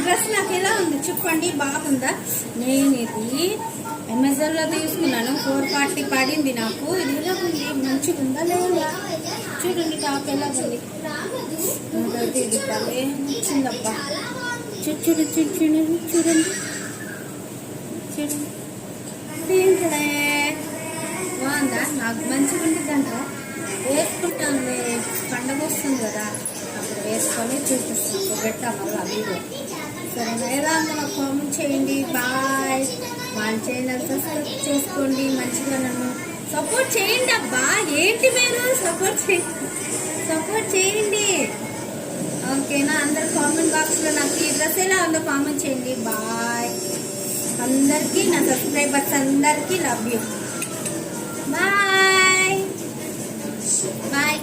Dress నాకు ఎలా ఉంది చెప్పండి, బాగుందా? నేను ఇది అమెజాన్లో తీసుకున్నాను, 440 పడింది నాకు. ఇది ఎలా ఉంది, మంచిగా ఉందా లేదా? చూడండి టాప్ ఎలా ఉంది, నాకైతే ఇది భలే నచ్చిందబ్బా. చూడండి చూడండి చూడండి చూడండి, ఏంటడే బాగుందా? నాకు మంచిగా ఉంటుందంట, వేసుకుంటాను. పండగ వస్తుంది కదా, అప్పుడు వేసుకొని చూపిస్తాను, పెట్టాము అలా వీడియో. సరే ఎలా ఉందో నాకు కామెంట్ చేయండి. బాయ్. మన ఛానల్ సబ్స్క్రైబ్ చేసుకోండి, మంచిగా నన్ను సపోర్ట్ చేయండి అబ్బా. ఏంటి మీరు సపోర్ట్ చేయండి, ఓకేనా? అందరు కామెంట్ బాక్స్లో నాకు ఈ డ్రెస్ ఎలా ఉందో కామెంట్ చేయండి. బాయ్ అందరికీ, నా సబ్స్క్రైబర్స్ అందరికీ లవ్ యూ. Bye bye.